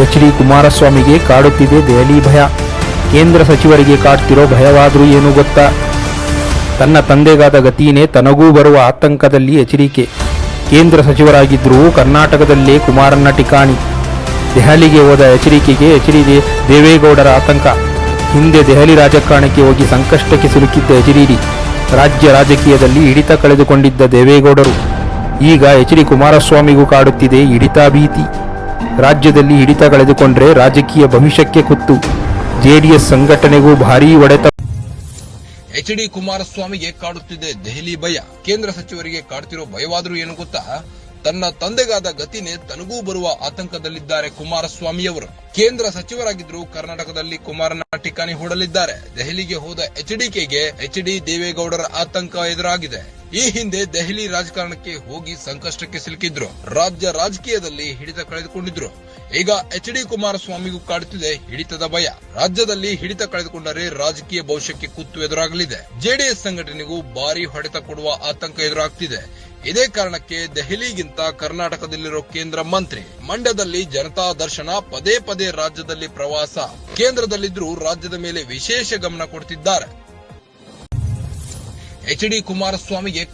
H D. ಕುಮಾರಸ್ವಾಮಿಗೆ ಕಾಡುತ್ತಿದೆ ದೆಹಲಿ ಭಯ. ಕೇಂದ್ರ ಸಚಿವರಿಗೆ ಕಾಡ್ತಿರೋ ಭಯವಾದ್ರೂ ಏನು ಗೊತ್ತಾ? ತನ್ನ ತಂದೆಗಾದ ಗತಿನೇ ತನಗೂ ಬರುವ ಆತಂಕದಲ್ಲಿ ಎಚ್.ಡಿ.ಕೆ. ಕೇಂದ್ರ ಸಚಿವರಾಗಿದ್ದರೂ ಕರ್ನಾಟಕದಲ್ಲೇ ಕುಮಾರಣ್ಣ ಠಿಕಾಣಿ. ದೆಹಲಿಗೆ ಹೋದ ಎಚ್.ಡಿ.ಕೆಗೆ ಎಚ್.ಡಿ. ದೇವೇಗೌಡರ ಆತಂಕ. ಹಿಂದೆ ದೆಹಲಿ ರಾಜಕಾರಣಕ್ಕೆ ಹೋಗಿ ಸಂಕಷ್ಟಕ್ಕೆ ಸಿಲುಕಿದ್ದ ಎಚ್.ಡಿ. ರಾಜ್ಯ ರಾಜಕೀಯದಲ್ಲಿ ಹಿಡಿತ ಕಳೆದುಕೊಂಡಿದ್ದ ದೇವೇಗೌಡರು. ಈಗ ಎಚ್.ಡಿ. ಕುಮಾರಸ್ವಾಮಿಗೂ ಕಾಡುತ್ತಿದೆ ಹಿಡಿತ ಭೀತಿ. ರಾಜ್ಯದಲ್ಲಿ ಹಿಡಿತ ಕಳೆದುಕೊಂಡ್ರೆ ರಾಜಕೀಯ ಭವಿಷ್ಯಕ್ಕೆ ಕುತ್ತು. ಜೆಡಿಎಸ್ ಸಂಘಟನೆಗೂ ಭಾರೀ ಹೊಡೆತ. ಎಚ್.ಡಿ. ಕುಮಾರಸ್ವಾಮಿಗೆ ಕಾಡುತ್ತಿದೆ ದೆಹಲಿ ಭಯ. ಕೇಂದ್ರ ಸಚಿವರಿಗೆ ಕಾಡುತ್ತಿರೋ ಭಯವಾದರೂ ಏನು ಗೊತ್ತಾ? ತನ್ನ ತಂದೆಗಾದ ಗತಿನೇ ತನಗೂ ಬರುವ ಆತಂಕದಲ್ಲಿದ್ದಾರೆ ಕುಮಾರಸ್ವಾಮಿಯವರು. ಕೇಂದ್ರ ಸಚಿವರಾಗಿದ್ದರೂ ಕರ್ನಾಟಕದಲ್ಲಿ ಕುಮಾರಣ್ಣ ಠಿಕಾಣಿ ಹೂಡಲಿದ್ದಾರೆ. ದೆಹಲಿಗೆ ಹೋದ ಎಚ್.ಡಿ.ಕೆಗೆ ಎಚ್.ಡಿ. ದೇವೇಗೌಡರ ಆತಂಕ ಎದುರಾಗಿದೆ. ಈ ಹಿಂದೆ ದೆಹಲಿ ರಾಜಕಾರಣಕ್ಕೆ ಹೋಗಿ ಸಂಕಷ್ಟಕ್ಕೆ ಸಿಲುಕಿದ್ರು. ರಾಜ್ಯ ರಾಜಕೀಯದಲ್ಲಿ ಹಿಡಿತ ಕಳೆದುಕೊಂಡಿದ್ರು. ಈಗ ಎಚ್.ಡಿ. ಕುಮಾರಸ್ವಾಮಿಗೂ ಕಾಡುತ್ತಿದೆ ಹಿಡಿತದ ಭಯ. ರಾಜ್ಯದಲ್ಲಿ ಹಿಡಿತ ಕಳೆದುಕೊಂಡರೆ ರಾಜಕೀಯ ಭವಿಷ್ಯಕ್ಕೆ ಕುತ್ತು ಎದುರಾಗಲಿದೆ. ಜೆಡಿಎಸ್ ಸಂಘಟನೆಗೂ ಭಾರಿ ಹೊಡೆತ ಕೊಡುವ ಆತಂಕ ಎದುರಾಗ್ತಿದೆ. ಇದೇ ಕಾರಣಕ್ಕೆ ದೆಹಲಿಗಿಂತ ಕರ್ನಾಟಕದಲ್ಲಿರೋ ಕೇಂದ್ರ ಮಂತ್ರಿ ಮಂಡ್ಯದಲ್ಲಿ ಜನತಾ ದರ್ಶನ, ಪದೇ ಪದೇ ರಾಜ್ಯದಲ್ಲಿ ಪ್ರವಾಸ, ಕೇಂದ್ರದಲ್ಲಿದ್ದರೂ ರಾಜ್ಯದ ಮೇಲೆ ವಿಶೇಷ ಗಮನ ಕೊಡ್ತಿದ್ದಾರೆ. ಎಚ್.ಡಿ. ಕುಮಾರಸ್ವಾಮಿಗೆ